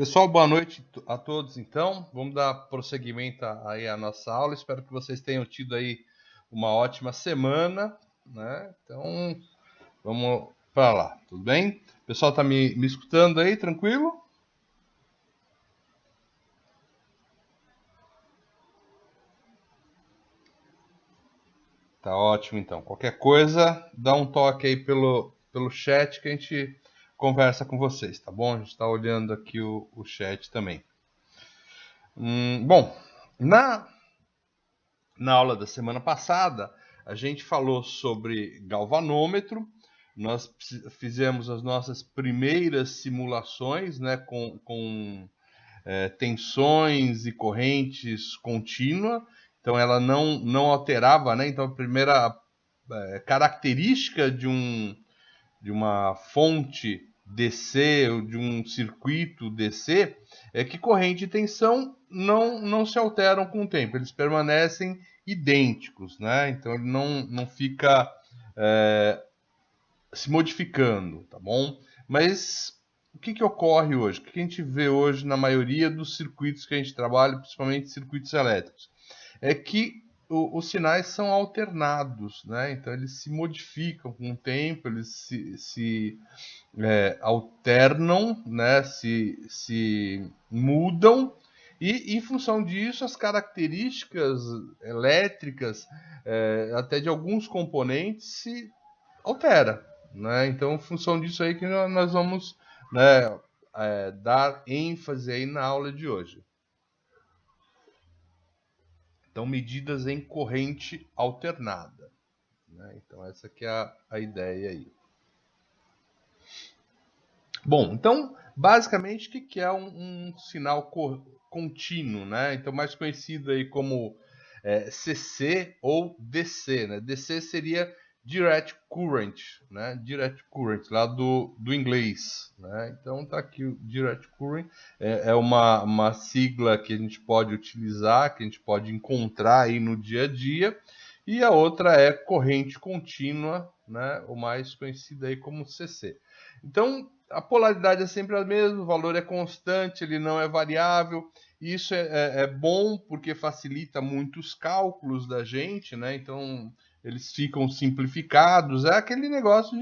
Pessoal, boa noite a todos então. Vamos dar prosseguimento aí à nossa aula. Espero que vocês tenham tido aí uma ótima semana, né? Então, vamos para lá, tudo bem? O pessoal tá me escutando aí, tranquilo? Tá ótimo então. Qualquer coisa, dá um toque aí pelo chat que a gente conversa com vocês, tá bom? A gente está olhando aqui o chat também. Bom, na aula da semana passada, a gente falou sobre galvanômetro. Nós fizemos as nossas primeiras simulações, né, com tensões e correntes contínuas. Então, ela não alterava, né? Então, a primeira característica de uma fonte DC ou de um circuito DC é que corrente e tensão não se alteram com o tempo, eles permanecem idênticos, né? Então ele não fica se modificando, tá bom? Mas o que ocorre hoje? O que a gente vê hoje na maioria dos circuitos que a gente trabalha, principalmente circuitos elétricos? É que os sinais são alternados, né? Então eles se modificam com o tempo, eles se alternam, né? Se mudam e, em função disso, as características elétricas, até de alguns componentes, se altera, né? Então, em função disso aí que nós vamos, né, dar ênfase aí na aula de hoje. Então, medidas em corrente alternada, né? Então, essa que é a ideia aí. Bom, então, basicamente, o que é um sinal contínuo, né? Então, mais conhecido aí como CC ou DC, né? DC seria Direct Current, né? Direct Current, lá do inglês, né? Então, tá aqui o Direct Current, é uma sigla que a gente pode utilizar, que a gente pode encontrar aí no dia a dia, e a outra é corrente contínua, né? O mais conhecido aí como CC. Então, a polaridade é sempre a mesma, o valor é constante, ele não é variável. E isso é bom porque facilita muitos cálculos da gente, né? Então, eles ficam simplificados. É aquele negócio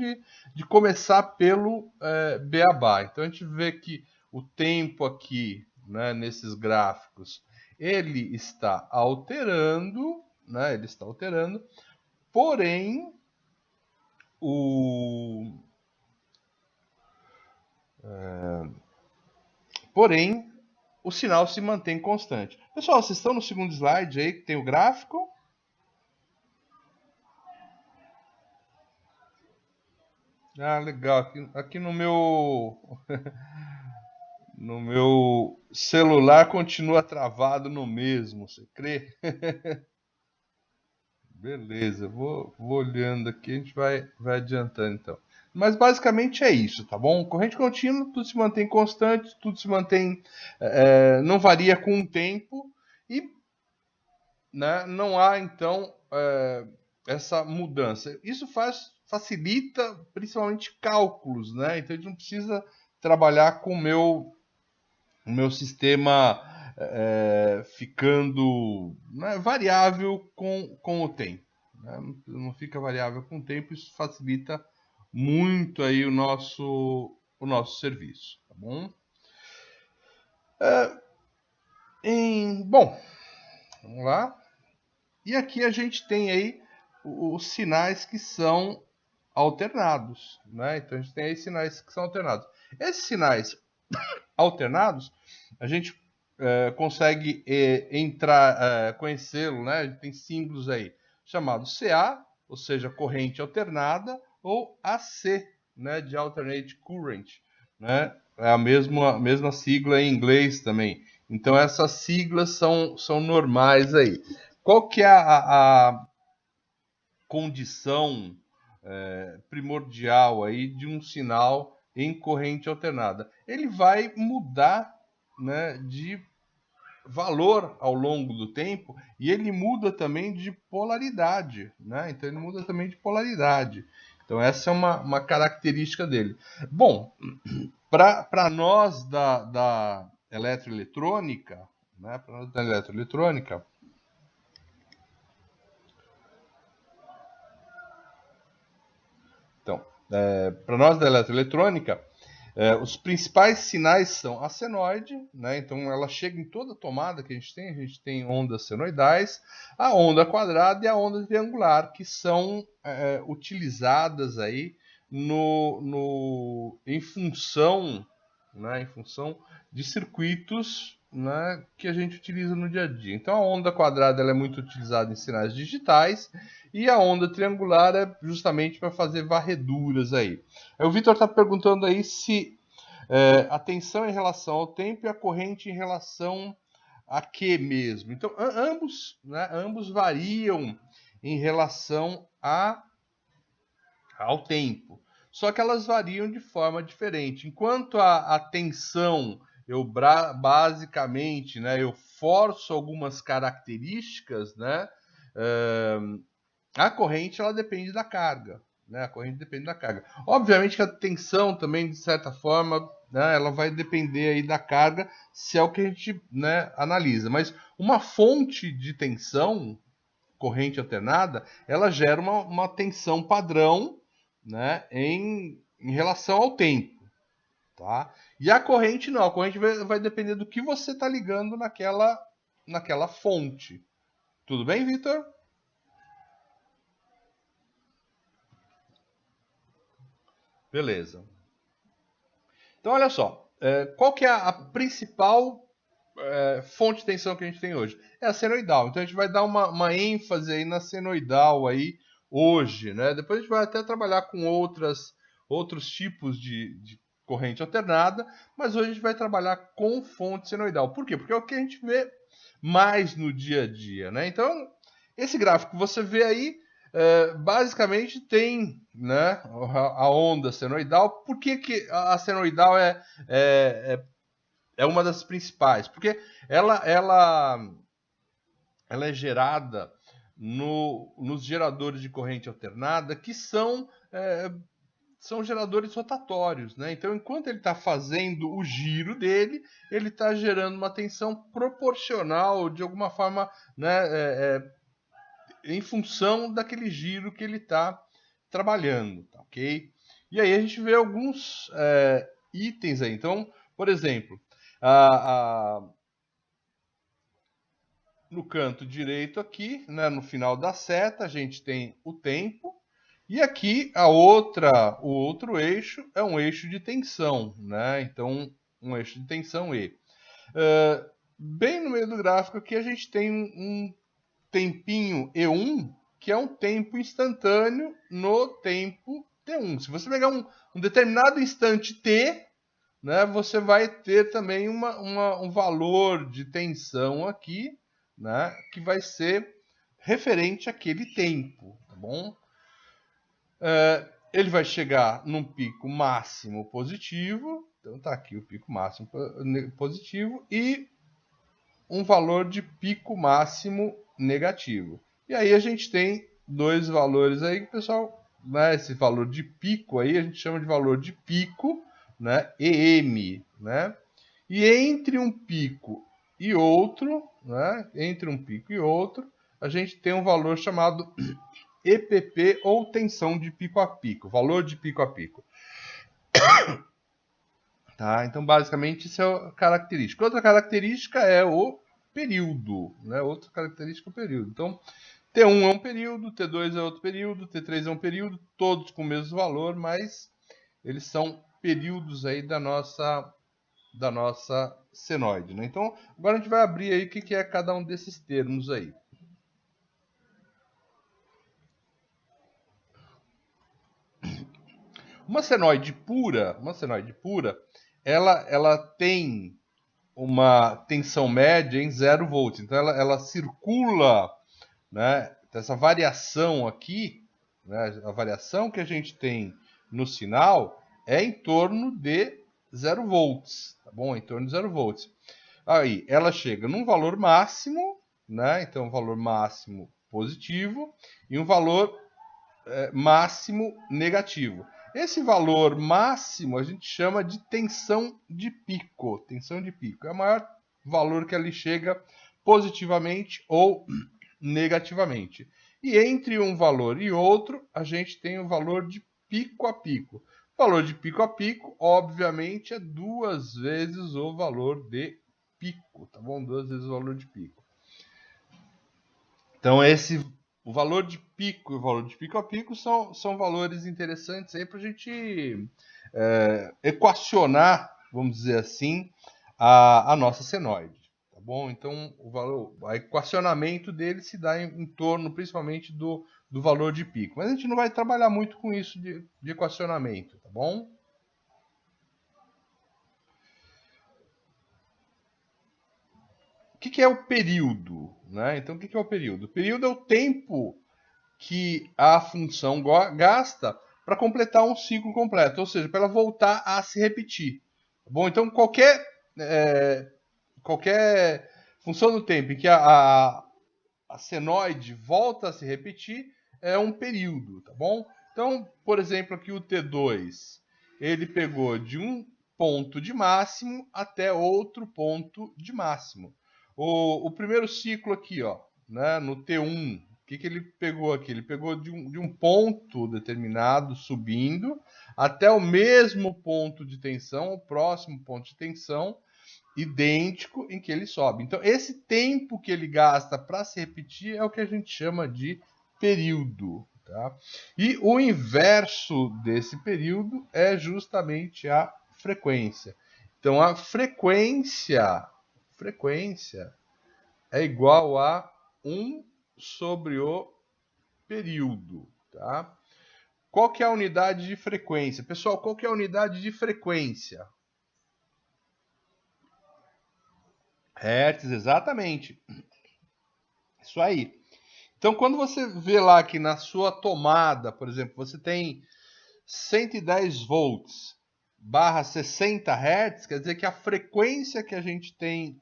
de começar pelo beabá. Então, a gente vê que o tempo aqui, né, nesses gráficos, ele está alterando, né? Ele está alterando, porém, Porém, o sinal se mantém constante. Pessoal, vocês estão no segundo slide aí, que tem o gráfico? Ah, legal. Aqui no meu no meu celular continua travado no mesmo, você crê? Beleza, vou olhando aqui, a gente vai adiantando então. Mas basicamente é isso, tá bom? Corrente contínua, tudo se mantém constante, tudo se mantém, não varia com o tempo e, né, não há então essa mudança. Isso facilita principalmente cálculos, né? Então a gente não precisa trabalhar com o meu sistema ficando, né, variável com o tempo. Né? Não fica variável com o tempo, isso facilita muito aí o nosso serviço, tá bom? Bom, vamos lá. E aqui a gente tem aí os sinais que são alternados, né? Então a gente tem aí sinais que são alternados. Esses sinais alternados, a gente consegue entrar, conhecê-lo, né? Tem símbolos aí chamados CA, ou seja, corrente alternada, ou AC, né? De alternate current, né? É a mesma sigla em inglês também. Então essas siglas são normais aí. Qual que é a condição primordial aí de um sinal em corrente alternada? Ele vai mudar, né, de valor ao longo do tempo e ele muda também de polaridade, né? Então ele muda também de polaridade. Então essa é uma característica dele. Bom, Para nós da eletroeletrônica, né? Para nós da eletroeletrônica, então, para nós da eletroeletrônica, os principais sinais são a senoide, né? Então ela chega em toda a tomada que a gente tem ondas senoidais, a onda quadrada e a onda triangular, que são utilizadas aí em função, né? Em função de circuitos, né? Que a gente utiliza no dia a dia. Então a onda quadrada ela é muito utilizada em sinais digitais e a onda triangular é justamente para fazer varreduras aí. O Vitor está perguntando aí se a tensão em relação ao tempo e a corrente em relação a que mesmo. Então, ambos variam em relação ao tempo. Só que elas variam de forma diferente. Enquanto a tensão, basicamente, né, eu forço algumas características, né, a corrente ela depende da carga. Né? A corrente depende da carga. Obviamente que a tensão também, de certa forma, né, ela vai depender aí da carga, se é o que a gente, né, analisa. Mas uma fonte de tensão, corrente alternada, ela gera uma tensão padrão, né, em relação ao tempo. Tá? E a corrente não. A corrente vai depender do que você está ligando naquela fonte. Tudo bem, Vitor? Beleza. Então, olha só. Qual que é a principal fonte de tensão que a gente tem hoje? É a senoidal. Então, a gente vai dar uma ênfase aí na senoidal aí hoje. Né? Depois a gente vai até trabalhar com outros tipos de corrente alternada, mas hoje a gente vai trabalhar com fonte senoidal. Por quê? Porque é o que a gente vê mais no dia a dia. Né? Então, esse gráfico que você vê aí, basicamente tem, né, a onda senoidal. Por que a senoidal é uma das principais? Porque ela é gerada nos geradores de corrente alternada, que são geradores rotatórios. Né? Então, enquanto ele está fazendo o giro dele, ele está gerando uma tensão proporcional, de alguma forma, né, em função daquele giro que ele está trabalhando, tá, ok? E aí a gente vê alguns itens aí. Então, por exemplo, no canto direito aqui, né, no final da seta, a gente tem o tempo. E aqui o outro eixo é um eixo de tensão, né? Então, um eixo de tensão E. Bem no meio do gráfico aqui a gente tem um tempinho E1, que é um tempo instantâneo no tempo T1. Se você pegar um determinado instante T, né, você vai ter também um valor de tensão aqui, né, que vai ser referente àquele tempo, tá bom? Ele vai chegar num pico máximo positivo, então tá aqui o pico máximo positivo, e um valor de pico máximo negativo. E aí a gente tem dois valores aí que, pessoal, né, esse valor de pico aí a gente chama de valor de pico, né, EM, né? E entre um pico e outro, né, a gente tem um valor chamado EPP, ou tensão de pico a pico, valor de pico a pico. Tá? Então, basicamente, isso é a característica. Outra característica é o período. Né? Outra característica é o período. Então, T1 é um período, T2 é outro período, T3 é um período, todos com o mesmo valor, mas eles são períodos aí da nossa senoide. Né? Então, agora a gente vai abrir aí o que é cada um desses termos aí. Uma senoide pura, ela tem uma tensão média em 0 volts. Então ela circula, né? Essa variação aqui, né? A variação que a gente tem no sinal é em torno de 0 volts, tá bom? Em torno de 0 volts. Aí ela chega num valor máximo, né? Então um valor máximo positivo e um valor máximo negativo. Esse valor máximo a gente chama de tensão de pico. Tensão de pico é o maior valor que ele chega positivamente ou negativamente. E entre um valor e outro, a gente tem o valor de pico a pico. O valor de pico a pico, obviamente, é 2 vezes o valor de pico, tá bom? 2 vezes o valor de pico. Então, o valor de pico e o valor de pico a pico são valores interessantes aí para a gente equacionar, vamos dizer assim, a nossa senoide. Tá bom? Então, o equacionamento dele se dá em torno, principalmente, do valor de pico. Mas a gente não vai trabalhar muito com isso de equacionamento, tá bom? O que é o período? Né? Então, o que é o período? O período é o tempo que a função gasta para completar um ciclo completo, ou seja, para ela voltar a se repetir. Tá bom? Então, qualquer função do tempo em que a senoide volta a se repetir é um período, tá bom? Então, por exemplo, aqui o T2, ele pegou de um ponto de máximo até outro ponto de máximo. O primeiro ciclo aqui, ó, né, no T1, o que ele pegou aqui? Ele pegou de um ponto determinado, subindo, até o mesmo ponto de tensão, o próximo ponto de tensão, idêntico em que ele sobe. Então, esse tempo que ele gasta para se repetir é o que a gente chama de período. Tá? E o inverso desse período é justamente a frequência. Então, a frequência é igual a 1 sobre o período. Tá? Qual que é a unidade de frequência? Pessoal, qual que é a unidade de frequência? Hertz, exatamente. Isso aí. Então, quando você vê lá que na sua tomada, por exemplo, você tem 110 volts barra 60 Hz, quer dizer que a frequência que a gente tem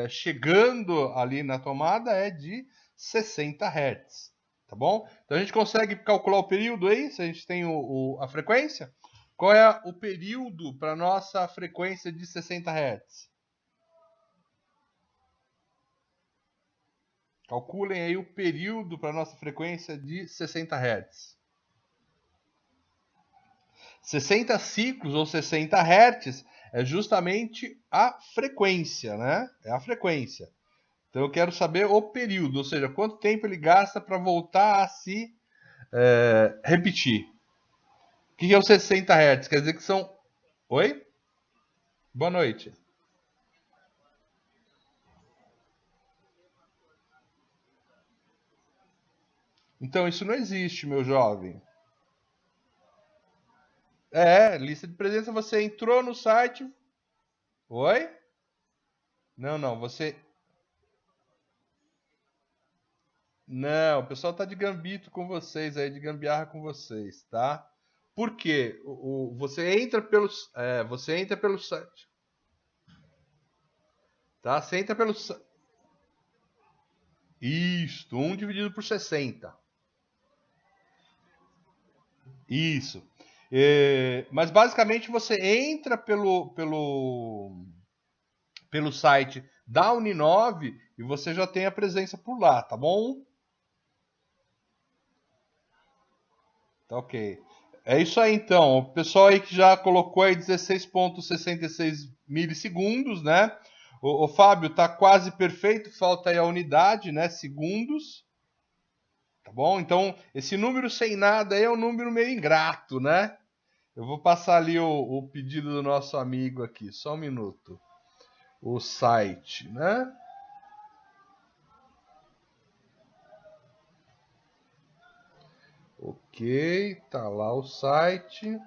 chegando ali na tomada é de 60 Hz. Tá bom? Então a gente consegue calcular o período aí, se a gente tem a frequência. Qual é o período para nossa frequência de 60 Hz? Calculem aí o período para nossa frequência de 60 Hz. 60 ciclos ou 60 Hz é justamente a frequência, né? É a frequência. Então eu quero saber o período, ou seja, quanto tempo ele gasta para voltar a se repetir. O que é o 60 Hz? Quer dizer que são. Oi? Boa noite. Então isso não existe, meu jovem. Lista de presença, você entrou no site. Oi? Não, não, você. Não, o pessoal tá de gambito com vocês aí, de gambiarra com vocês, tá? Por quê? Você entra pelo site, tá? Você entra pelo Isto, 1 dividido por 60. Isso. Mas basicamente você entra pelo site da Uninove e você já tem a presença por lá, tá bom? Tá ok. É isso aí então. O pessoal aí que já colocou aí 16,66 milissegundos, né? O Fábio tá quase perfeito, falta aí a unidade, né? Segundos. Tá bom? Então, esse número sem nada aí é um número meio ingrato, né? Eu vou passar ali o pedido do nosso amigo aqui, só um minuto. O site, né? Ok, tá lá o site.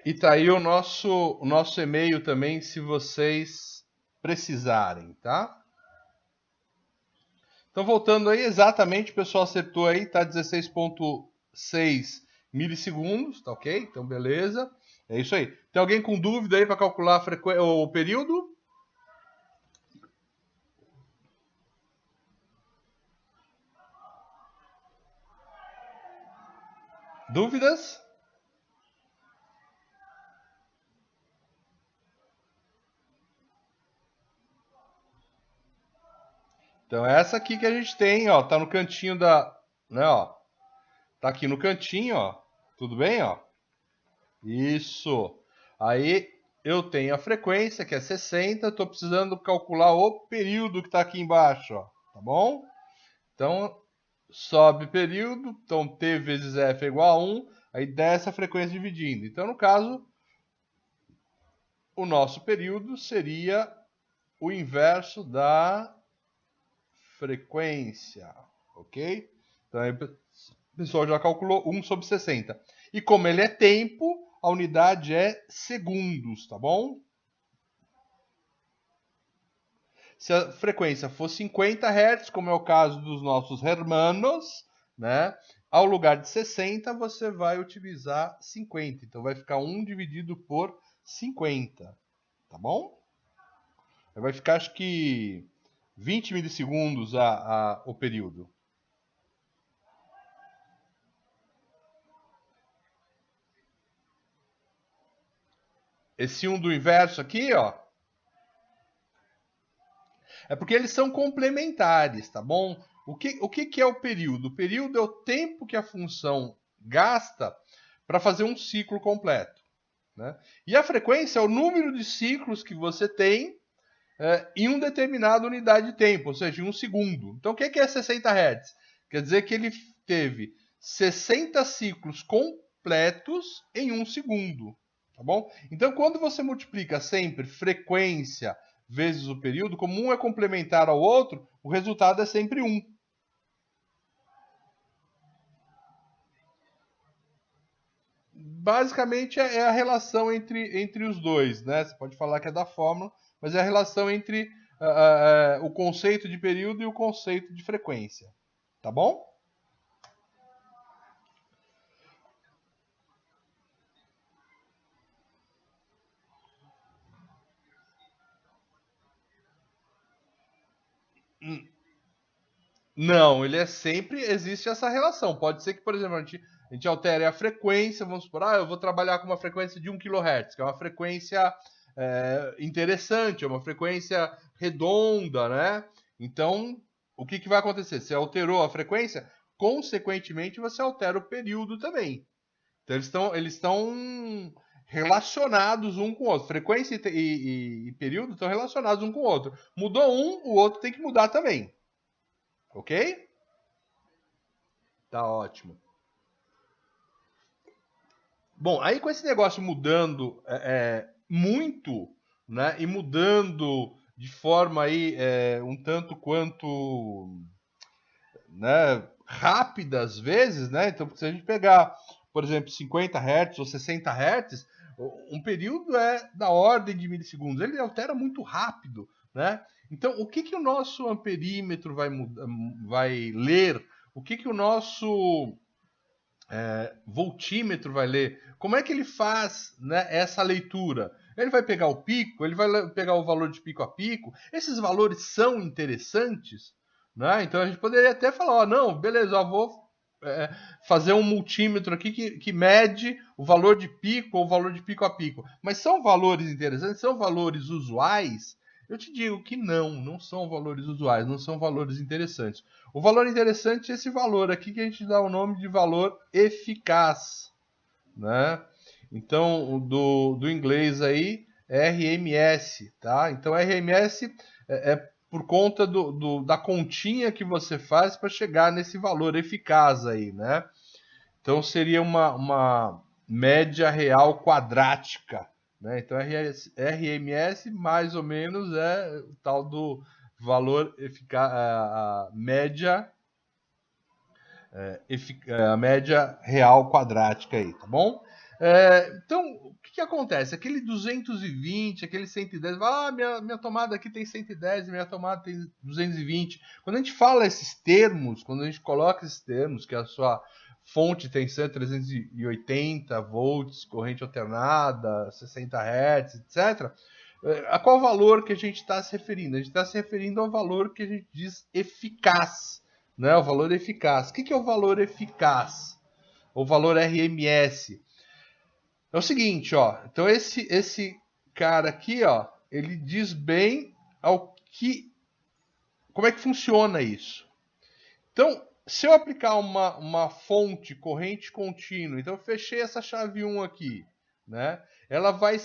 E tá aí o nosso e-mail também, se vocês precisarem, tá? Então, voltando aí, exatamente, o pessoal acertou aí, tá 16,6 milissegundos, tá ok? Então, beleza. É isso aí. Tem alguém com dúvida aí para calcular o período? Dúvidas? Então, essa aqui que a gente tem, ó, tá no cantinho da, né, ó. Tá aqui no cantinho, ó. Tudo bem, ó? Isso. Aí eu tenho a frequência, que é 60, estou precisando calcular o período que está aqui embaixo, ó. Tá bom? Então, sobe período, então T vezes F é igual a 1, aí desce a frequência dividindo. Então, no caso, o nosso período seria o inverso da frequência, ok? Então, aí o pessoal já calculou 1 sobre 60. E como ele é tempo, a unidade é segundos, tá bom? Se a frequência for 50 Hz, como é o caso dos nossos hermanos, né? Ao lugar de 60, você vai utilizar 50. Então vai ficar 1 dividido por 50, tá bom? Vai ficar, acho que, 20 milissegundos o período. Esse 1 do inverso aqui, ó, é porque eles são complementares, tá bom? O que é o período? O período é o tempo que a função gasta para fazer um ciclo completo, né? E a frequência é o número de ciclos que você tem em uma determinada unidade de tempo, ou seja, em um segundo. Então, o que é 60 Hz? Quer dizer que ele teve 60 ciclos completos em um segundo, tá bom? Então, quando você multiplica sempre frequência vezes o período, como um é complementar ao outro, o resultado é sempre 1. Basicamente é a relação entre os dois, né? Você pode falar que é da fórmula, mas é a relação entre o conceito de período e o conceito de frequência. Tá bom? Não, ele é sempre, existe essa relação. Pode ser que, por exemplo, a gente altere a frequência, vamos supor, eu vou trabalhar com uma frequência de 1 kHz, que é uma frequência interessante, é uma frequência redonda, né? Então, o que vai acontecer? Você alterou a frequência, consequentemente você altera o período também. Então, eles estão relacionados um com o outro. Frequência e período estão relacionados um com o outro. Mudou um, o outro tem que mudar também. Ok? Tá ótimo. Bom, aí com esse negócio mudando muito, né? E mudando de forma aí um tanto quanto, né, rápida às vezes, né? Então, se a gente pegar, por exemplo, 50 Hz ou 60 Hz, um período é da ordem de milissegundos. Ele altera muito rápido, né? Então, o que o nosso amperímetro vai ler? O que o nosso voltímetro vai ler? Como é que ele faz, né, essa leitura? Ele vai pegar o pico, ele vai pegar o valor de pico a pico. Esses valores são interessantes, né? Então a gente poderia até falar, ó, não, beleza, ó, vou fazer um multímetro aqui que mede o valor de pico ou o valor de pico a pico. Mas são valores interessantes, são valores usuais? Eu te digo que não são valores usuais, não são valores interessantes. O valor interessante é esse valor aqui que a gente dá o nome de valor eficaz, né? Então, do inglês aí, RMS, tá? Então, RMS é por conta da continha que você faz para chegar nesse valor eficaz aí, né? Então, seria uma média real quadrática, né? Então, RMS mais ou menos é o tal do valor eficaz, a média a média real quadrática aí, tá bom? Então, o que acontece? Aquele 220, aquele 110, minha tomada aqui tem 110, minha tomada tem 220. Quando a gente fala esses termos, quando a gente coloca esses termos, que a sua fonte de tensão é 380 volts, corrente alternada, 60 Hz, etc. A qual valor que a gente está se referindo? A gente está se referindo ao valor que a gente diz eficaz, né? O valor eficaz. O que é o valor eficaz? O valor RMS. É o seguinte, ó. Então esse cara aqui, ó, ele diz bem ao que, como é que funciona isso. Então, se eu aplicar uma fonte corrente contínua, então eu fechei essa chave 1 aqui, né? Ela vai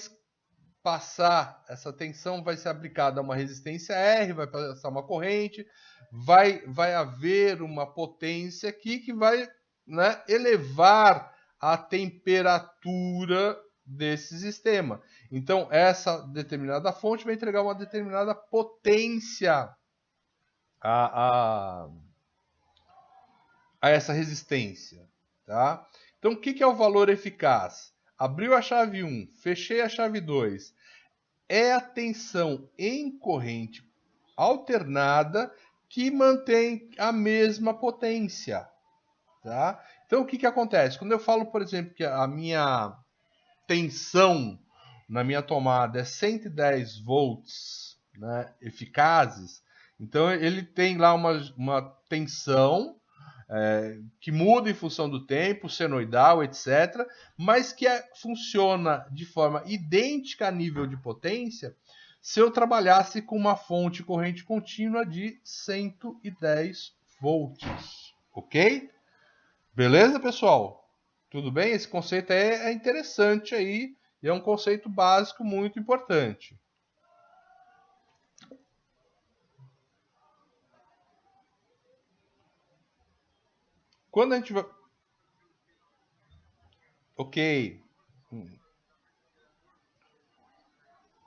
passar, essa tensão vai ser aplicada a uma resistência R, vai passar uma corrente, vai haver uma potência aqui que vai, né, elevar a temperatura desse sistema. Então, essa determinada fonte vai entregar uma determinada potência a essa resistência. Tá? Então, o que é o valor eficaz? Abriu a chave 1, fechei a chave 2. É a tensão em corrente alternada que mantém a mesma potência. Tá? Então, o que acontece? Quando eu falo, por exemplo, que a minha tensão na minha tomada é 110 volts, né, eficazes, então ele tem lá uma tensão que muda em função do tempo, senoidal, etc., mas que funciona de forma idêntica a nível de potência se eu trabalhasse com uma fonte corrente contínua de 110 volts. Ok? Beleza, pessoal? Tudo bem? Esse conceito é interessante aí e é um conceito básico muito importante. Quando a gente vai... Ok.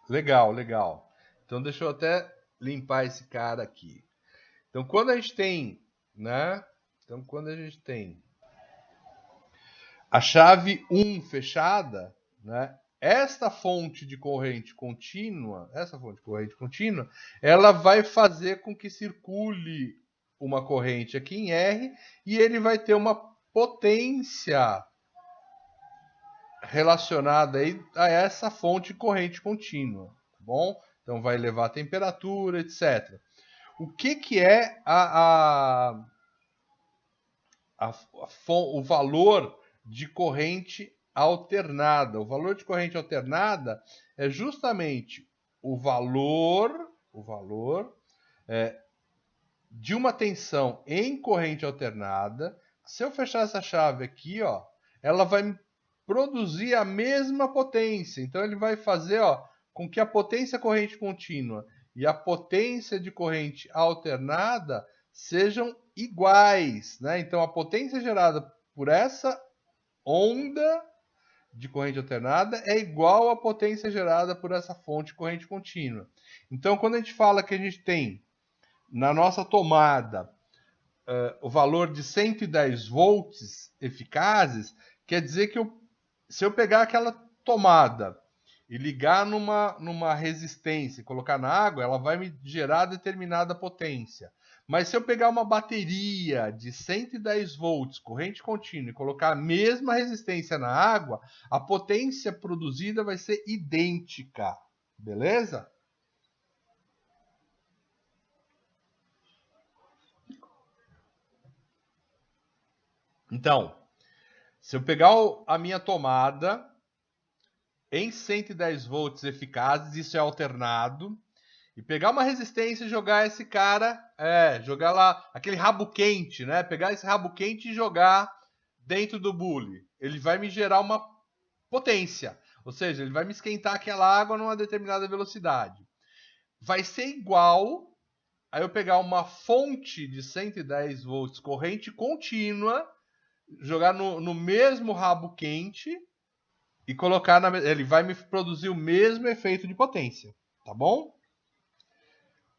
Legal, legal. Então deixa eu até limpar esse cara aqui. Então quando a gente tem, né? Então quando a gente tem a chave 1 fechada, né? Esta fonte de corrente contínua, ela vai fazer com que circule uma corrente aqui em R e ele vai ter uma potência relacionada aí a essa fonte de corrente contínua, tá bom? Então vai elevar a temperatura, etc. O que é o valor de corrente alternada? O valor de corrente alternada é justamente o valor de uma tensão em corrente alternada. Se eu fechar essa chave aqui, ó, ela vai produzir a mesma potência. Então ele vai fazer, ó, com que a potência corrente contínua e a potência de corrente alternada sejam iguais, né? Então a potência gerada por essa onda de corrente alternada é igual à potência gerada por essa fonte de corrente contínua. Então quando a gente fala que a gente tem na nossa tomada o valor de 110 volts eficazes, quer dizer que se eu pegar aquela tomada e ligar numa resistência e colocar na água, ela vai me gerar determinada potência. Mas se eu pegar uma bateria de 110 volts, corrente contínua, e colocar a mesma resistência na água, a potência produzida vai ser idêntica. Beleza? Então, se eu pegar a minha tomada em 110 volts eficazes, isso é alternado, e pegar uma resistência e jogar esse cara, jogar lá aquele rabo quente, né? Pegar esse rabo quente e jogar dentro do bule. Ele vai me gerar uma potência, ou seja, ele vai me esquentar aquela água numa determinada velocidade. Vai ser igual a eu pegar uma fonte de 110 volts corrente contínua, jogar no mesmo rabo quente e colocar ele vai me produzir o mesmo efeito de potência, tá bom?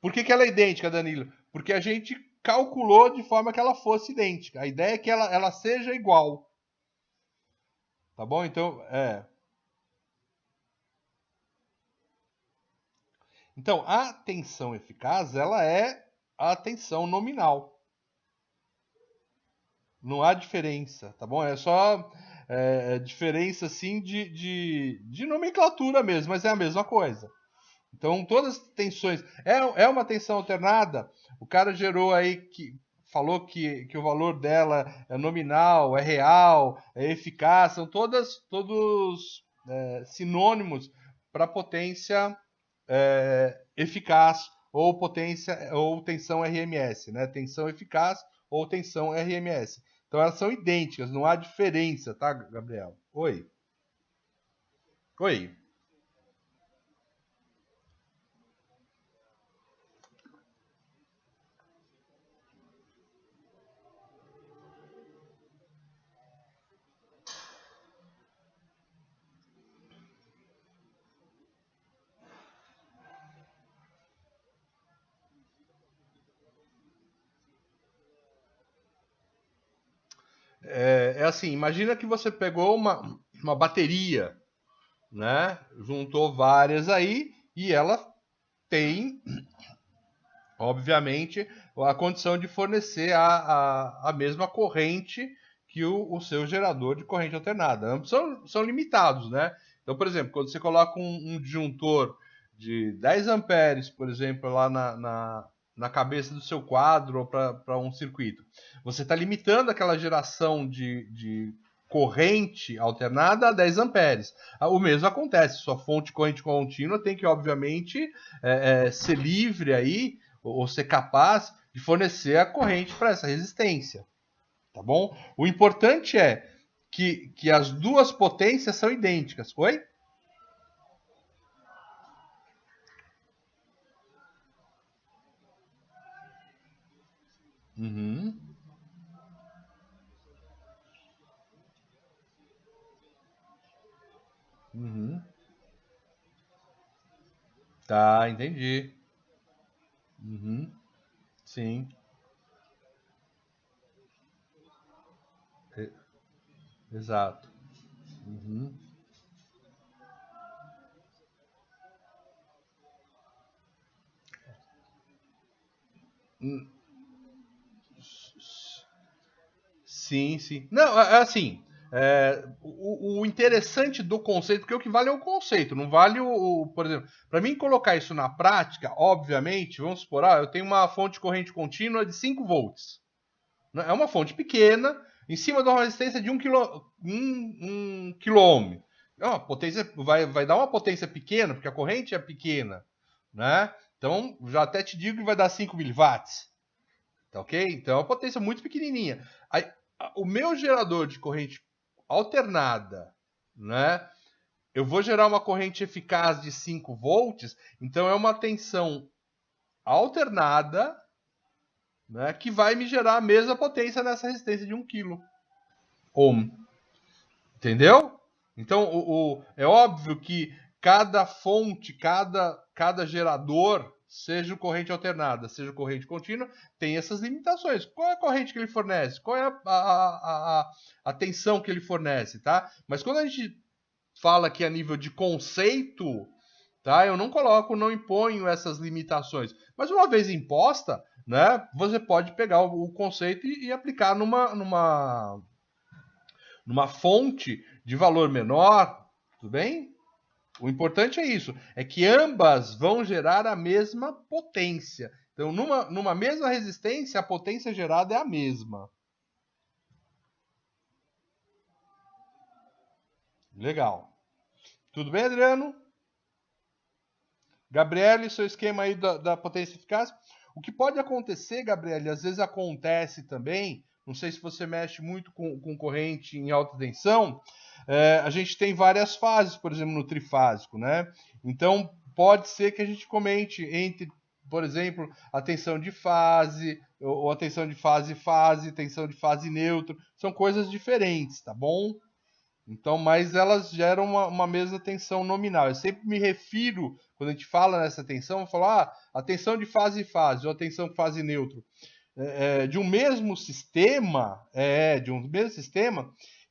Por que ela é idêntica, Danilo? Porque a gente calculou de forma que ela fosse idêntica. A ideia é que ela seja igual. Tá bom? Então, Então, a tensão eficaz, ela é a tensão nominal. Não há diferença, tá bom? É só diferença assim de nomenclatura mesmo, mas é a mesma coisa. Então, todas as tensões. É uma tensão alternada. O cara gerou aí que. Falou que o valor dela é nominal, é real, é eficaz, são todos sinônimos para potência eficaz ou potência ou tensão RMS, né? Tensão eficaz ou tensão RMS. Então elas são idênticas, não há diferença, tá, Gabriel? Oi. Oi. É assim, imagina que você pegou uma bateria, né? Juntou várias aí e ela tem, obviamente, a condição de fornecer a mesma corrente que o seu gerador de corrente alternada. Ambos são limitados, né? Então, por exemplo, quando você coloca um disjuntor de 10 amperes, por exemplo, lá na cabeça do seu quadro ou para um circuito, você está limitando aquela geração de corrente alternada a 10 amperes. O mesmo acontece, sua fonte de corrente contínua tem que, obviamente, ser livre aí, ou ser capaz de fornecer a corrente para essa resistência, tá bom? O importante é que as duas potências são idênticas. Oi? Uhum, uhum. Tá, entendi. Uhum, sim, e- exato. Uhum. Hum, sim, sim. Não, assim, o interessante do conceito, porque o que vale é o conceito, não vale por exemplo, para mim colocar isso na prática, obviamente, vamos supor, eu tenho uma fonte de corrente contínua de 5 volts. Né? É uma fonte pequena, em cima de uma resistência de 1 quilômetro. Potência, vai dar uma potência pequena, porque a corrente é pequena, né? Então, já até te digo que vai dar 5 miliwatts. Tá ok? Então é uma potência muito pequenininha. Aí, o meu gerador de corrente alternada, né? Eu vou gerar uma corrente eficaz de 5 volts, então é uma tensão alternada, né, que vai me gerar a mesma potência nessa resistência de 1 ohm. Entendeu? Então, é óbvio que cada fonte, cada gerador, seja corrente alternada, seja corrente contínua, tem essas limitações. Qual é a corrente que ele fornece? Qual é a tensão que ele fornece, tá? Mas quando a gente fala aqui a nível de conceito, tá? Eu não coloco, não imponho essas limitações. Mas uma vez imposta, né? Você pode pegar o conceito e aplicar numa fonte de valor menor, tudo bem? O importante é isso, é que ambas vão gerar a mesma potência. Então, numa mesma resistência, a potência gerada é a mesma. Legal. Tudo bem, Adriano? Gabriele, seu esquema aí da potência eficaz. O que pode acontecer, Gabriele, às vezes acontece também, não sei se você mexe muito com corrente em alta tensão, a gente tem várias fases, por exemplo, no trifásico, né? Então, pode ser que a gente comente entre, por exemplo, a tensão de fase, ou a tensão de fase, tensão de fase neutro, são coisas diferentes, tá bom? Então, mas elas geram uma mesma tensão nominal. Eu sempre me refiro, quando a gente fala nessa tensão, eu falo, a tensão de fase ou a tensão de fase neutro. De um mesmo sistema,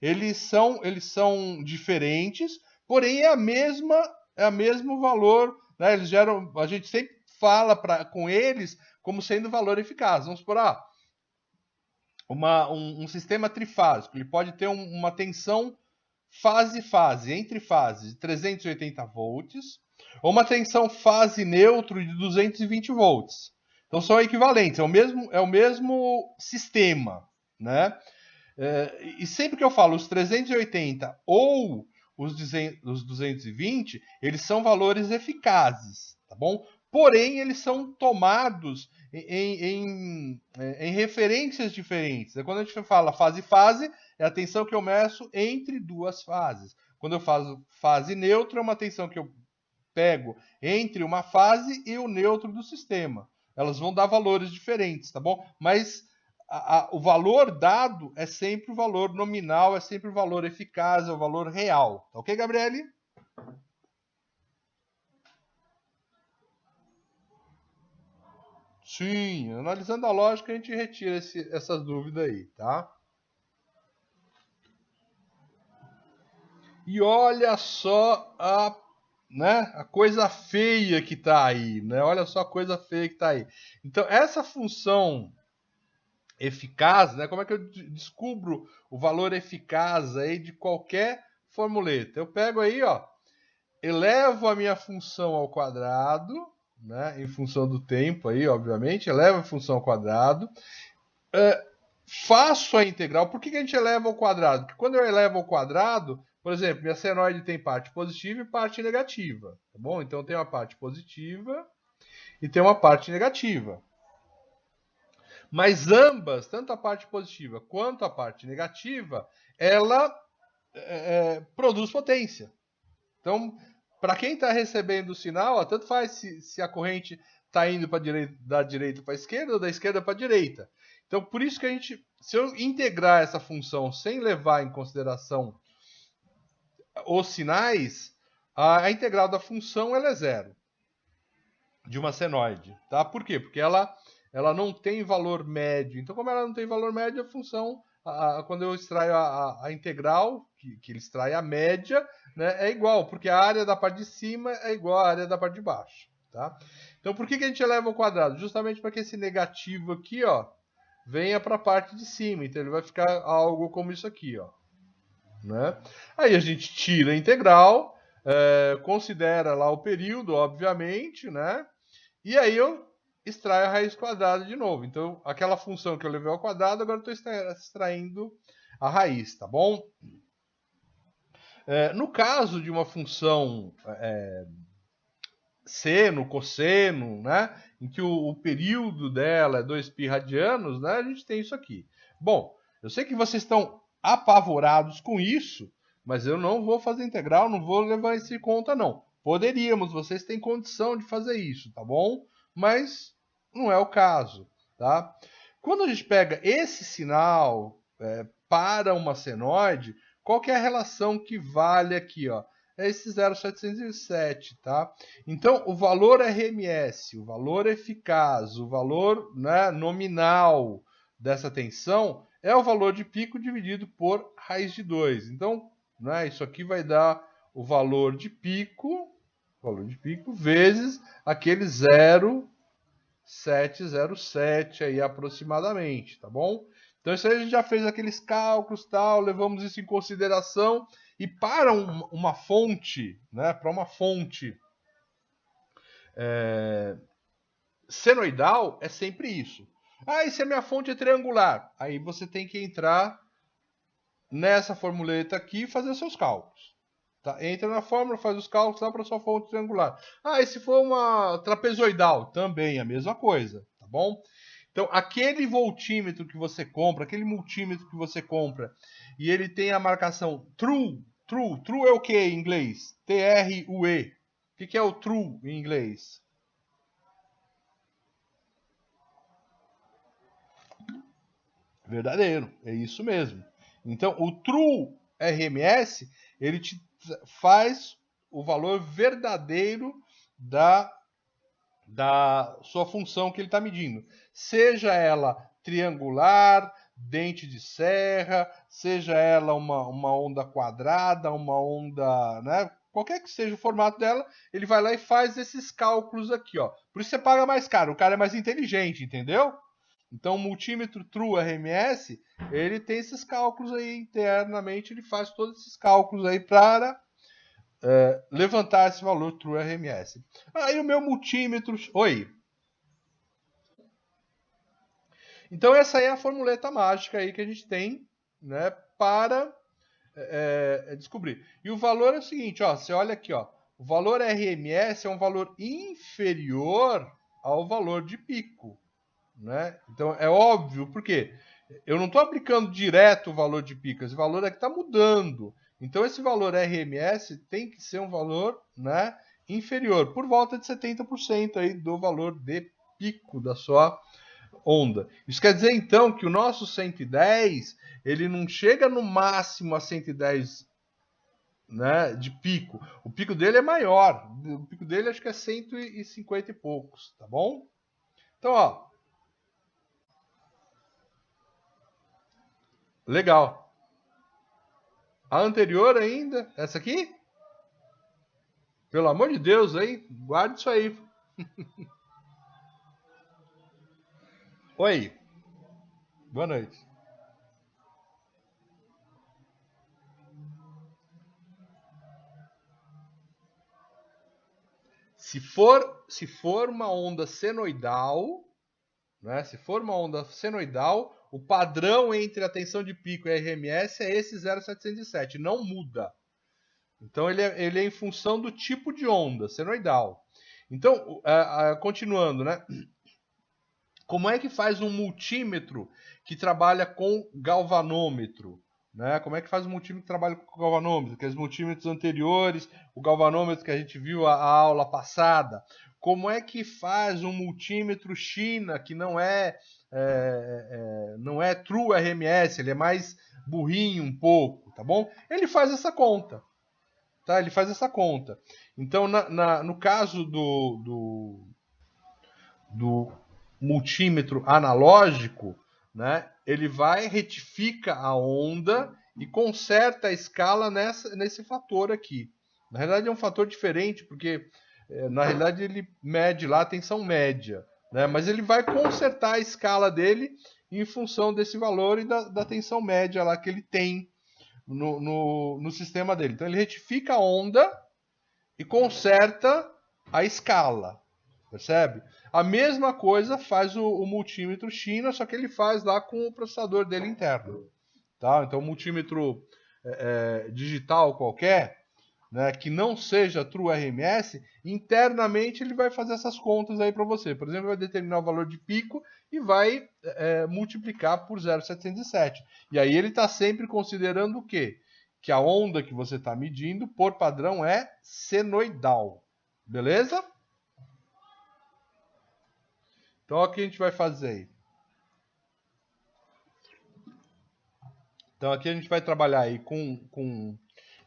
eles são diferentes, porém é a mesmo valor, né? Eles geram, a gente sempre fala com eles como sendo valor eficaz. Vamos supor, um sistema trifásico. Ele pode ter uma tensão fase-fase, entre fases, de 380 volts, ou uma tensão fase neutro de 220 volts. Então são equivalentes, é o mesmo sistema, né? E sempre que eu falo os 380 ou os 220, eles são valores eficazes, tá bom? Porém, eles são tomados em referências diferentes. Quando a gente fala fase-fase, é a tensão que eu meço entre duas fases. Quando eu faço fase neutra, é uma tensão que eu pego entre uma fase e o neutro do sistema. Elas vão dar valores diferentes, tá bom? Mas o valor dado é sempre o valor nominal, é sempre o valor eficaz, é o valor real. Tá ok, Gabriele? Sim, analisando a lógica a gente retira essas dúvidas aí, tá? E olha só a coisa feia que tá aí, né? Olha só a coisa feia que tá aí. Então, essa função eficaz, né? Como é que eu descubro o valor eficaz aí de qualquer formuleta? Eu pego aí, ó, elevo a minha função ao quadrado, né? Em função do tempo aí, obviamente, elevo a função ao quadrado, faço a integral. Por que a gente eleva ao quadrado? Porque quando eu elevo ao quadrado, por exemplo, minha senoide tem parte positiva e parte negativa, tá bom? Então tem uma parte positiva e tem uma parte negativa. Mas ambas, tanto a parte positiva quanto a parte negativa, ela produz potência. Então, para quem está recebendo o sinal, ó, tanto faz se a corrente está indo da direita para a esquerda ou da esquerda para a direita. Então, por isso que a gente, se eu integrar essa função sem levar em consideração os sinais, a integral da função ela é zero de uma senoide, tá? Por quê? Porque ela não tem valor médio. Então, como ela não tem valor médio, a função, quando eu extraio a integral, que ele extrai a média, né, é igual, porque a área da parte de cima é igual à área da parte de baixo, tá? Então, por que a gente eleva ao quadrado? Justamente para que esse negativo aqui, ó, venha para a parte de cima. Então, ele vai ficar algo como isso aqui, ó. Né? Aí a gente tira a integral, considera lá o período, obviamente, né? E aí eu extraio a raiz quadrada de novo. Então, aquela função que eu levei ao quadrado, agora eu estou extraindo a raiz, tá bom? No caso de uma função seno, cosseno, né? Em que o período dela é 2π radianos, né? A gente tem isso aqui. Bom, eu sei que vocês estão apavorados com isso, mas eu não vou fazer integral, não vou levar isso em conta, não. Poderíamos, vocês têm condição de fazer isso, tá bom? Mas não é o caso, tá? Quando a gente pega esse sinal para uma senoide, qual que é a relação que vale aqui, ó? É esse 0,707, tá? Então, o valor RMS, o valor eficaz, o valor, né, nominal dessa tensão é o valor de pico dividido por raiz de 2. Então, né, isso aqui vai dar o valor de pico vezes aquele 0,707 aí aproximadamente, tá bom? Então isso aí a gente já fez aqueles cálculos, tal, levamos isso em consideração e para uma fonte, né, para uma fonte senoidal é sempre isso. Ah, e se a minha fonte é triangular? Aí você tem que entrar nessa formuleta aqui e fazer seus cálculos. Tá? Entra na fórmula, faz os cálculos lá para sua fonte triangular. Ah, e se for uma trapezoidal? Também a mesma coisa, tá bom? Então, aquele voltímetro que você compra, aquele multímetro que você compra, e ele tem a marcação true é o que em inglês? T-R-U-E. O que é o true em inglês? Verdadeiro, é isso mesmo. Então, o true RMS, ele te faz o valor verdadeiro da sua função que ele está medindo. Seja ela triangular, dente de serra, seja ela uma onda quadrada, uma onda, né? Qualquer que seja o formato dela, ele vai lá e faz esses cálculos aqui, ó. Por isso você paga mais caro, o cara é mais inteligente, entendeu? Então, o multímetro True RMS, ele tem esses cálculos aí internamente, ele faz todos esses cálculos aí para levantar esse valor True RMS. Aí o meu multímetro... Oi. Então, essa aí é a formuleta mágica aí que a gente tem, né, para descobrir. E o valor é o seguinte, ó, você olha aqui, ó, o valor RMS é um valor inferior ao valor de pico, né? Então é óbvio, porque eu não estou aplicando direto o valor de pico, esse valor é que está mudando. Então esse valor RMS tem que ser um valor, né, inferior, por volta de 70% aí do valor de pico da sua onda. Isso quer dizer então que o nosso 110 ele não chega no máximo a 110, né, de pico. O pico dele é maior. O pico dele acho que é 150 e poucos, tá bom? Então, ó, legal. A anterior ainda, essa aqui? Pelo amor de Deus, aí, guarde isso aí. Oi, boa noite. Se for uma onda senoidal, né? Se for uma onda senoidal, o padrão entre a tensão de pico e a RMS é esse 0,707, não muda. Então ele é em função do tipo de onda, senoidal. Então, continuando, né? Como é que faz um multímetro que trabalha com galvanômetro? Né? Como é que faz um multímetro que trabalha com galvanômetro? Aqueles multímetros anteriores, o galvanômetro que a gente viu a aula passada. Como é que faz um multímetro China que não é True RMS, ele é mais burrinho um pouco, tá bom? Ele faz essa conta, tá? Ele faz essa conta. Então, no caso do multímetro analógico, né, ele vai, retifica a onda e conserta a escala nesse fator aqui. Na realidade é um fator diferente, porque na realidade ele mede lá a tensão média, né, mas ele vai consertar a escala dele em função desse valor e da tensão média lá que ele tem no sistema dele. Então ele retifica a onda e conserta a escala, percebe? A mesma coisa faz o multímetro China, só que ele faz lá com o processador dele interno, tá? Então, multímetro digital qualquer, né, que não seja True RMS, internamente ele vai fazer essas contas aí para você. Por exemplo, vai determinar o valor de pico e vai multiplicar por 0,707. E aí ele está sempre considerando o quê? Que a onda que você está medindo, por padrão, é senoidal. Beleza? Então, o que a gente vai fazer aí? Então, aqui a gente vai trabalhar aí com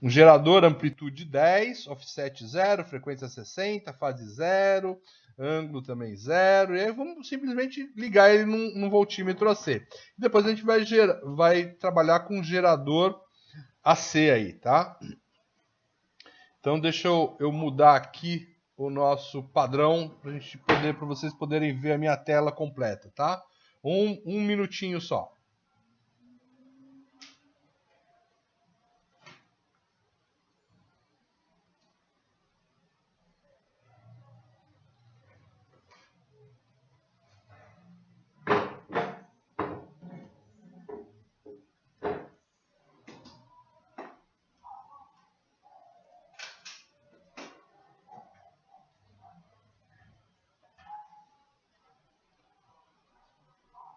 um gerador amplitude 10, offset 0, frequência 60, fase 0, ângulo também 0. E aí vamos simplesmente ligar ele num voltímetro AC. Depois a gente vai trabalhar com um gerador AC aí, tá? Então deixa eu mudar aqui o nosso padrão para vocês poderem ver a minha tela completa, tá? Um minutinho só.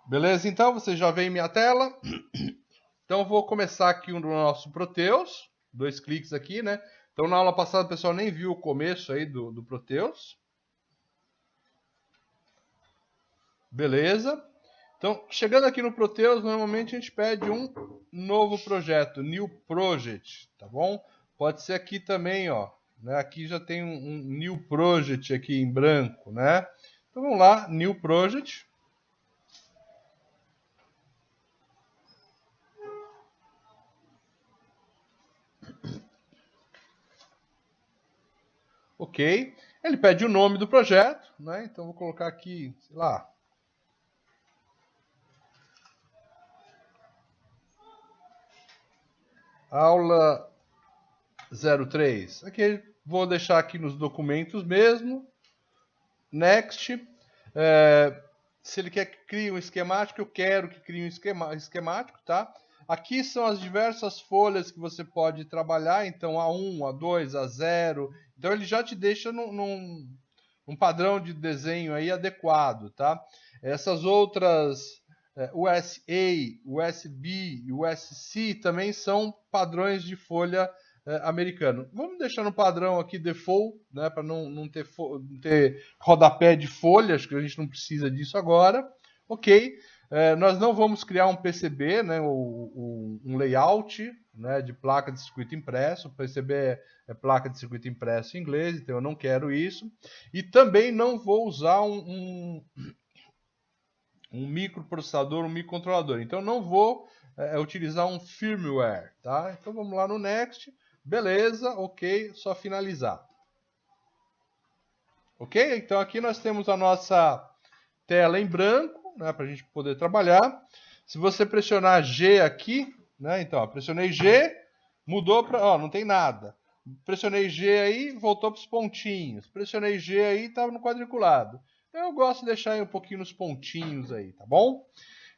Beleza? Então você já vê em minha tela. Então eu vou começar aqui no nosso Proteus. 2 cliques aqui, né? Então na aula passada o pessoal nem viu o começo aí do Proteus. Beleza? Então, chegando aqui no Proteus, normalmente a gente pede um novo projeto, New Project, tá bom? Pode ser aqui também, ó. Né? Aqui já tem um New Project aqui em branco, né? Então vamos lá, New Project. Ok. Ele pede o nome do projeto, né? Então vou colocar aqui, sei lá, aula 03. Aqui vou deixar aqui nos documentos mesmo. Next. Se ele quer que crie um esquemático, eu quero que crie um esquemático, tá? Aqui são as diversas folhas que você pode trabalhar, então A1, A2, A0. Então ele já te deixa num padrão de desenho aí adequado, tá? Essas outras USA, USB e USB-C também são padrões de folha americano. Vamos deixar no padrão aqui default, né, para não ter rodapé de folhas, que a gente não precisa disso agora. Ok. Nós não vamos criar um PCB, né, um layout, né, de placa de circuito impresso. O PCB é placa de circuito impresso em inglês, então eu não quero isso. E também não vou usar um microprocessador, um microcontrolador. Então não vou utilizar um firmware, tá? Então vamos lá no Next. Beleza, ok, só finalizar. Ok? Então aqui nós temos a nossa tela em branco, né, para a gente poder trabalhar. Se você pressionar G aqui, né, então, ó, pressionei G, mudou para, ó, não tem nada. Pressionei G aí, voltou para os pontinhos. Pressionei G aí, estava no quadriculado. Então eu gosto de deixar aí um pouquinho nos pontinhos aí, tá bom?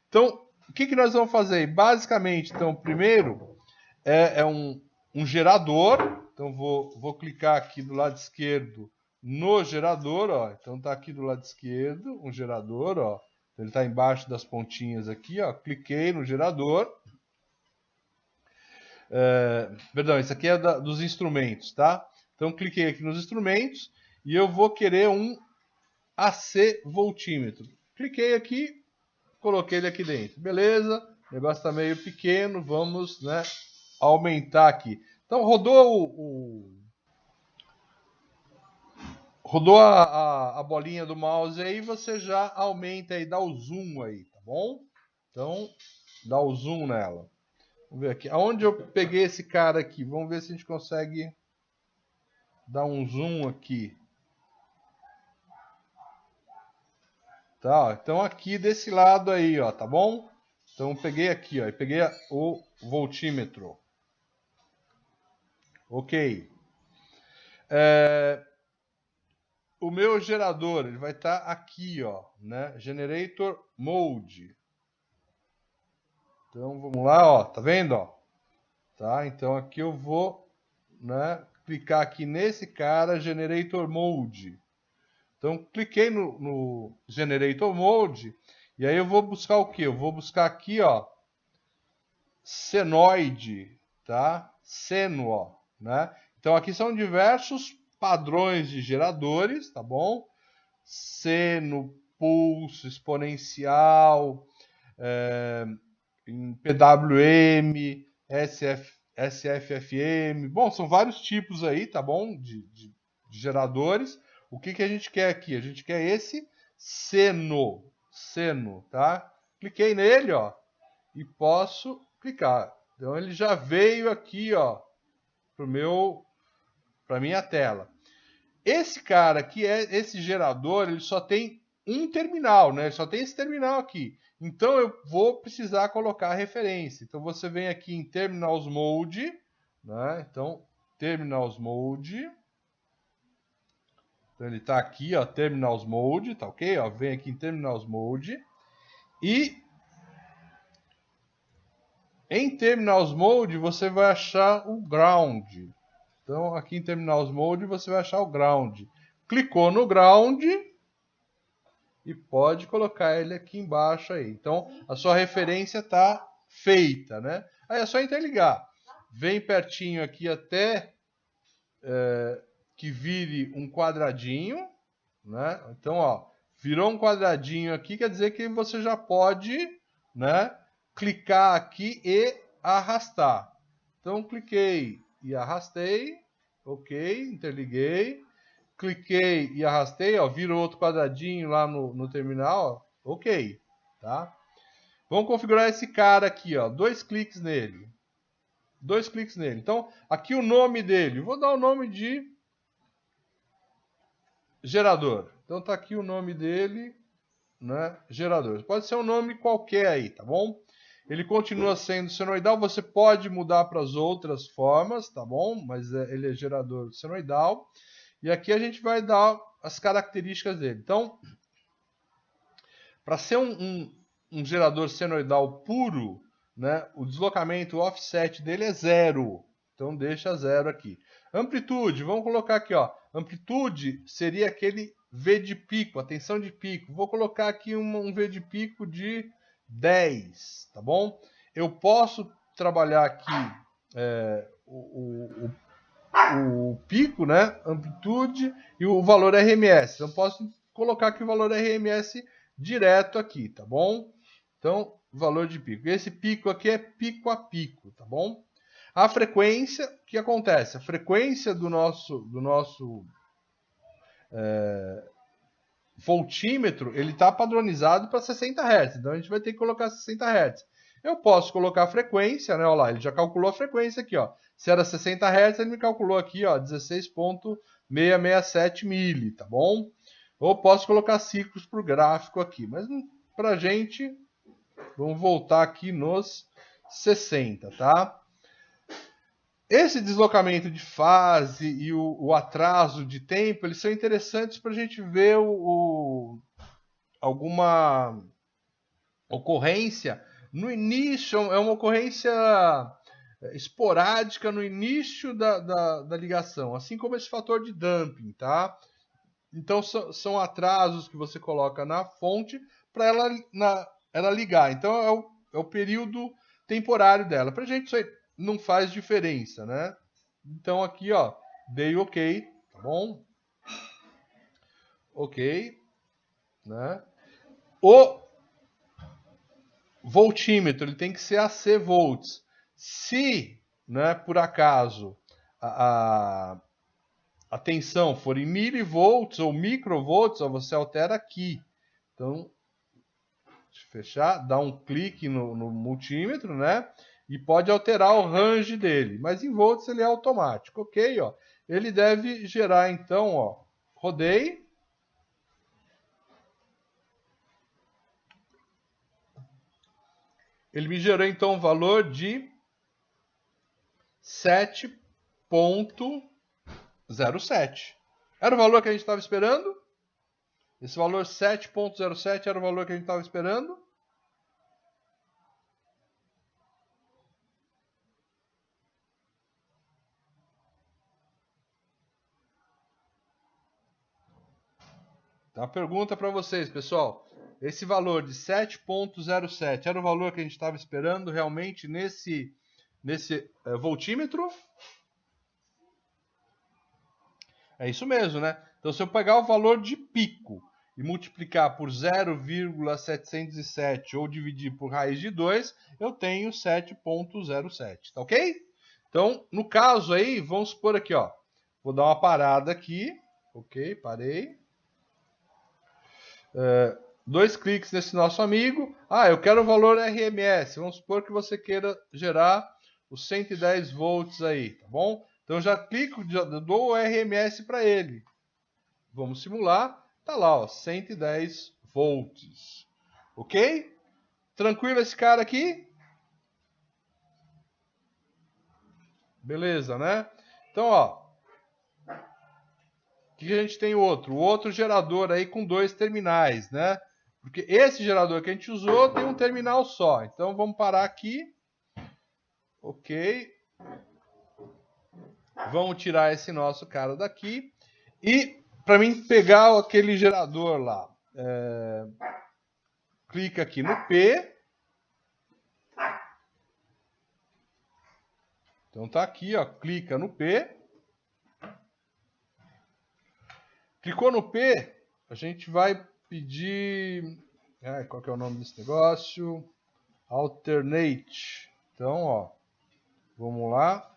Então, o que nós vamos fazer? Basicamente, então, primeiro é um gerador. Então vou clicar aqui do lado esquerdo no gerador, ó. Então tá aqui do lado esquerdo, um gerador, ó. Ele está embaixo das pontinhas aqui, ó. Cliquei no gerador. Perdão, isso aqui é dos instrumentos, tá? Então cliquei aqui nos instrumentos e eu vou querer um AC voltímetro. Cliquei aqui, coloquei ele aqui dentro. Beleza, o negócio está meio pequeno, vamos, né, aumentar aqui. Então rodou rodou a bolinha do mouse aí, você já aumenta aí, dá o zoom aí, tá bom? Então, dá o zoom nela. Vamos ver aqui. Aonde eu peguei esse cara aqui? Vamos ver se a gente consegue dar um zoom aqui. Tá, ó. Então aqui desse lado aí, ó, tá bom? Então peguei aqui, ó, e peguei o voltímetro. Ok. O meu gerador, ele vai estar aqui, ó, né? Generator Mode. Então vamos lá, ó, tá vendo, ó? Tá? Então aqui eu vou, né, clicar aqui nesse cara, Generator Mode. Então cliquei no Generator Mode e aí eu vou buscar o que? Eu vou buscar aqui, ó, senoide, tá? Seno, ó, né? Então aqui são diversos padrões de geradores, tá bom? Seno, pulso, exponencial, em PWM, SFFM. Bom, são vários tipos aí, tá bom? De geradores. O que a gente quer aqui? A gente quer esse seno, tá? Cliquei nele, ó, e posso clicar. Então ele já veio aqui, ó, para minha tela. Esse cara aqui, esse gerador, ele só tem um terminal, né? Ele só tem esse terminal aqui. Então eu vou precisar colocar a referência. Então você vem aqui em Terminals Mode, né? Então Terminals Mode. Então ele está aqui, ó, Terminals Mode, tá ok? Ó, vem aqui em Terminals Mode e em Terminals Mode você vai achar o Ground. Então aqui em Terminals Mode você vai achar o Ground. Clicou no Ground e pode colocar ele aqui embaixo aí. Então a sua referência está feita, né? Aí é só interligar. Vem pertinho aqui até que vire um quadradinho, né? Então, ó, virou um quadradinho aqui, quer dizer que você já pode, né, clicar aqui e arrastar. Então, cliquei e arrastei, ok, interliguei, cliquei e arrastei, ó, virou outro quadradinho lá no terminal, ó, ok, tá? Vamos configurar esse cara aqui, ó, dois cliques nele. Então, aqui o nome dele, vou dar o nome de gerador. Então tá aqui o nome dele, né? Gerador. Pode ser um nome qualquer aí, tá bom? Ele continua sendo senoidal, você pode mudar para as outras formas, tá bom? Mas ele é gerador senoidal. E aqui a gente vai dar as características dele. Então, para ser um gerador senoidal puro, né, o deslocamento, o offset dele é 0. Então deixa 0 aqui. Amplitude, vamos colocar aqui, ó. Amplitude seria aquele V de pico, a tensão de pico. Vou colocar aqui um V de pico de 10, tá bom? Eu posso trabalhar aqui o pico, né? Amplitude e o valor RMS. Eu posso colocar aqui o valor RMS direto aqui, tá bom? Então, valor de pico. Esse pico aqui é pico a pico, tá bom? A frequência, o que acontece? A frequência do nosso voltímetro, ele está padronizado para 60 Hz. Então, a gente vai ter que colocar 60 Hz. Eu posso colocar a frequência, né? Olha lá, ele já calculou a frequência aqui, ó. Se era 60 Hz, ele me calculou aqui, ó, 16.667 mili, tá bom? Ou posso colocar ciclos para o gráfico aqui. Mas para a gente, vamos voltar aqui nos 60, tá? Esse deslocamento de fase e o atraso de tempo, eles são interessantes para a gente ver alguma ocorrência no início, é uma ocorrência esporádica no início da ligação, assim como esse fator de damping, tá? Então são atrasos que você coloca na fonte para ela ligar. Então é o período temporário dela. Para a gente isso aí não faz diferença, né? Então aqui, ó, dei OK, tá bom? OK, né? O voltímetro, ele tem que ser a C volts. Se, né, por acaso, a tensão for em milivolts ou microvolts, ó, você altera aqui. Então, deixa eu fechar, dá um clique no multímetro, né? E pode alterar o range dele. Mas em volts ele é automático, ok? Ó. Ele deve gerar, então, ó, rodei. Ele me gerou, então, um valor de 7.07. Era o valor que a gente estava esperando? Esse valor 7.07 era o valor que a gente estava esperando? Então, a pergunta para vocês, pessoal. Esse valor de 7.07 era o valor que a gente estava esperando realmente nesse voltímetro? É isso mesmo, né? Então, se eu pegar o valor de pico e multiplicar por 0,707 ou dividir por raiz de 2, eu tenho 7.07, tá ok? Então, no caso aí, vamos supor aqui, ó. Vou dar uma parada aqui. Ok, parei. 2 cliques nesse nosso amigo. Ah, eu quero o valor RMS. Vamos supor que você queira gerar os 110 volts aí, tá bom? Então eu já clico, já dou o RMS para ele. Vamos simular. Tá lá, ó, 110 volts. Ok? Tranquilo esse cara aqui? Beleza, né? Então, ó. Aqui a gente tem outro. O outro gerador aí com 2 terminais, né? Porque esse gerador que a gente usou tem um terminal só. Então vamos parar aqui. Ok. Vamos tirar esse nosso cara daqui. E para mim pegar aquele gerador lá, clica aqui no P. Então tá aqui, ó, clica no P. Clicou no P, a gente vai pedir... qual que é o nome desse negócio? Alternate. Então, ó, vamos lá.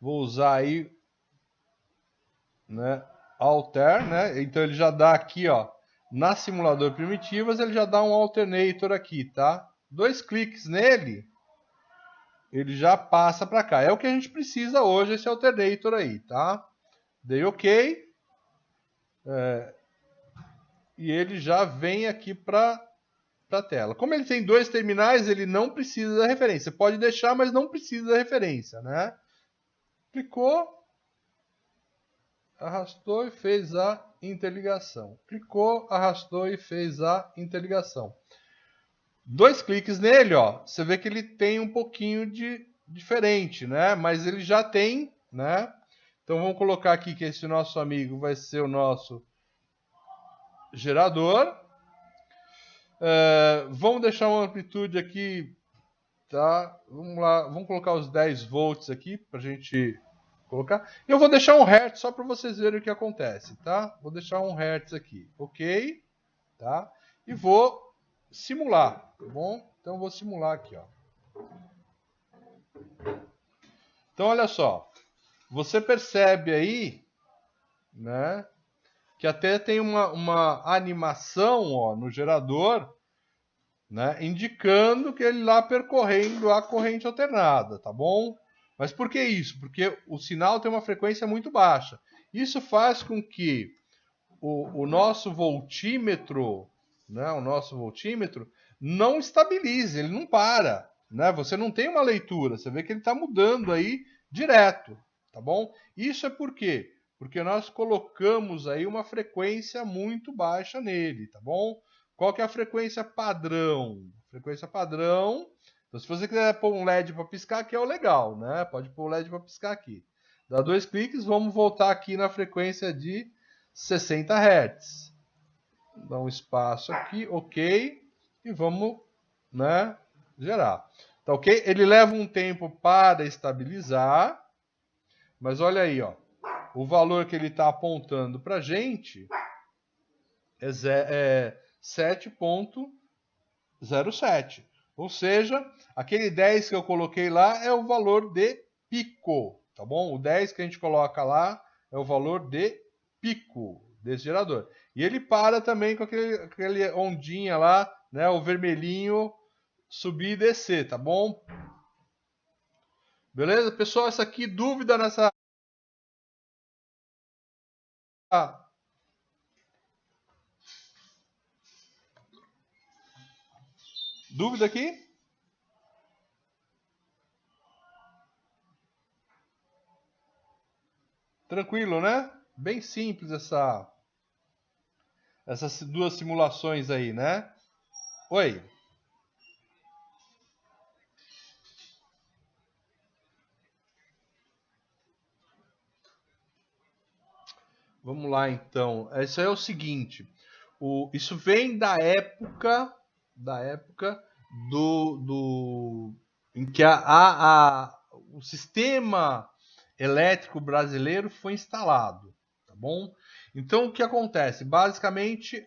Vou usar aí, né, alter, né? Então ele já dá aqui, ó, na simulador primitivas, ele já dá um alternator aqui, tá? 2 cliques nele, ele já passa para cá. É o que a gente precisa hoje, esse alternator aí, tá? Dei OK. E ele já vem aqui para para a tela. Como ele tem 2 terminais, ele não precisa da referência. Você pode deixar, mas não precisa da referência, né? Clicou, arrastou e fez a interligação. Clicou, arrastou e fez a interligação. 2 cliques nele, ó, você vê que ele tem um pouquinho de diferente, né? Mas ele já tem, né? Então vamos colocar aqui que esse nosso amigo vai ser o nosso gerador. Vamos deixar uma amplitude aqui, tá? Vamos lá, vamos colocar os 10 volts aqui para a gente colocar. Eu vou deixar 1 Hz só para vocês verem o que acontece, tá? Vou deixar 1 Hz aqui, ok? Tá? E vou simular, tá bom? Então eu vou simular aqui, ó. Então olha só, você percebe aí, né, que até tem uma animação, ó, no gerador, né, indicando que ele lá percorrendo a corrente alternada, tá bom? Mas por que isso? Porque o sinal tem uma frequência muito baixa. Isso faz com que o nosso voltímetro, né, não estabilize, ele não para, né? Você não tem uma leitura, você vê que ele está mudando aí direto, tá bom? Isso é por quê? Porque nós colocamos aí uma frequência muito baixa nele, tá bom? Qual que é a frequência padrão? Frequência padrão. Então, se você quiser pôr um LED para piscar, aqui é o legal, né? Pode pôr o LED para piscar aqui. Dá 2 cliques, vamos voltar aqui na frequência de 60 Hz. Dá um espaço aqui, ok. E vamos, né, gerar. Tá ok? Ele leva um tempo para estabilizar. Mas olha aí, ó. O valor que ele está apontando para a gente é 7,07. Ou seja, aquele 10 que eu coloquei lá é o valor de pico, tá bom? O 10 que a gente coloca lá é o valor de pico desse gerador. E ele para também com aquele ondinha lá, né, o vermelhinho, subir e descer, tá bom? Beleza? Pessoal, essa aqui, dúvida nessa... Dúvida aqui? Tranquilo, né? Bem simples essas 2 simulações aí, né? Oi. Vamos lá, então. Isso aí é o seguinte. Isso vem da época em que o sistema elétrico brasileiro foi instalado, tá bom? Então, o que acontece? Basicamente,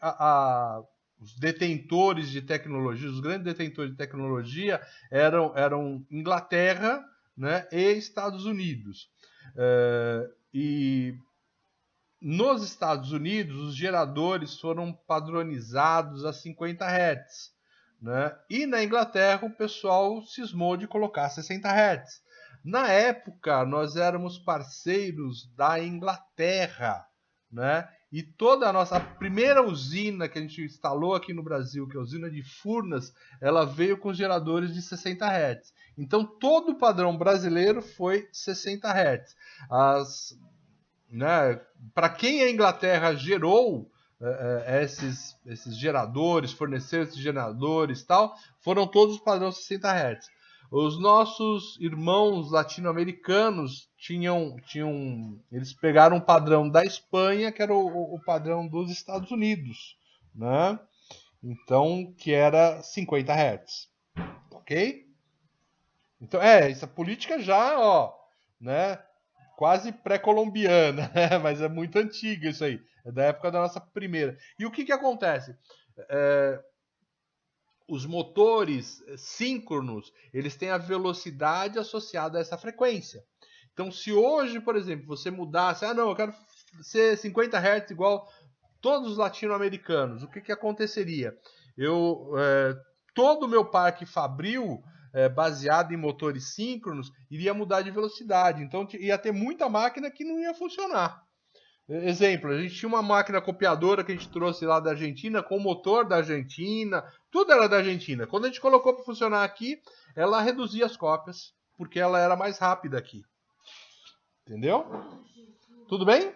os detentores de tecnologia, os grandes detentores de tecnologia eram Inglaterra, né, e Estados Unidos. E nos Estados Unidos, os geradores foram padronizados a 50 Hz. Né? E na Inglaterra, o pessoal cismou de colocar 60 Hz. Na época, nós éramos parceiros da Inglaterra. Né? E toda a nossa primeira usina que a gente instalou aqui no Brasil, que é a usina de Furnas, ela veio com geradores de 60 Hz. Então, todo o padrão brasileiro foi 60 Hz. Né, para quem a Inglaterra gerou esses geradores, forneceu esses geradores e tal, foram todos padrão 60 Hz. Os nossos irmãos latino-americanos eles pegaram um padrão da Espanha, que era o padrão dos Estados Unidos, né? Então, que era 50 Hz, ok? Então, essa política já, ó, né? Quase pré-colombiana, né? Mas é muito antiga isso aí. É da época da nossa primeira. E o que acontece? Os motores síncronos, eles têm a velocidade associada a essa frequência. Então, se hoje, por exemplo, você mudasse, não, eu quero ser 50 Hz igual todos os latino-americanos, o que aconteceria? Todo o meu parque fabril baseado em motores síncronos iria mudar de velocidade. Então ia ter muita máquina que não ia funcionar. Exemplo, a gente tinha uma máquina copiadora que a gente trouxe lá da Argentina, com motor da Argentina, tudo era da Argentina. Quando a gente colocou para funcionar aqui, ela reduzia as cópias, porque ela era mais rápida aqui. Entendeu? Tudo bem?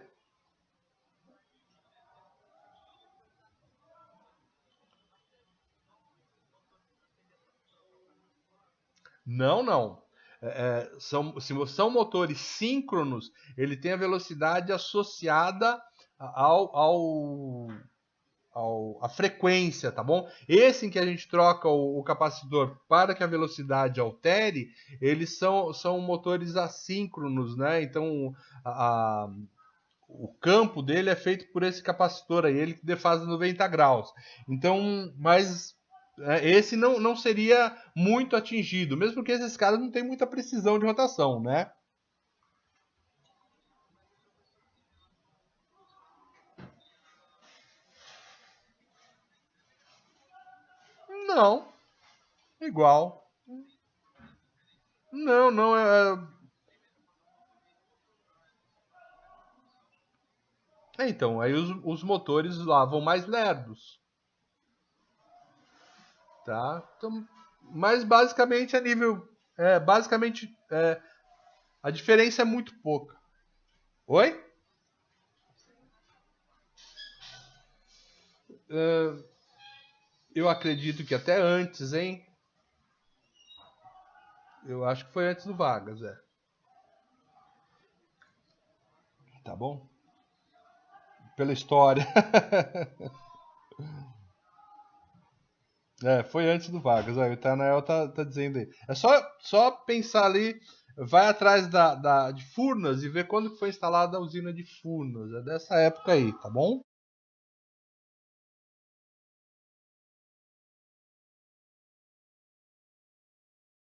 Não, não. Se são motores síncronos, ele tem a velocidade associada à frequência, tá bom? Esse em que a gente troca o capacitor para que a velocidade altere, eles são motores assíncronos, né? Então o campo dele é feito por esse capacitor aí, ele que defasa 90 graus. Então, mas esse não seria muito atingido, mesmo porque esses caras não têm muita precisão de rotação, né? Não, igual. Não, não então, aí os motores lá vão mais lerdos, tá? Então, mas basicamente a nível, basicamente a diferença é muito pouca. Oi? É, eu acredito que até antes, hein? Eu acho que foi antes do Vargas, é. Tá bom? Pela história. Foi antes do Vargas. Aí, o Tanael tá dizendo aí. É só pensar ali, vai atrás de Furnas e ver quando foi instalada a usina de Furnas. É dessa época aí, tá bom?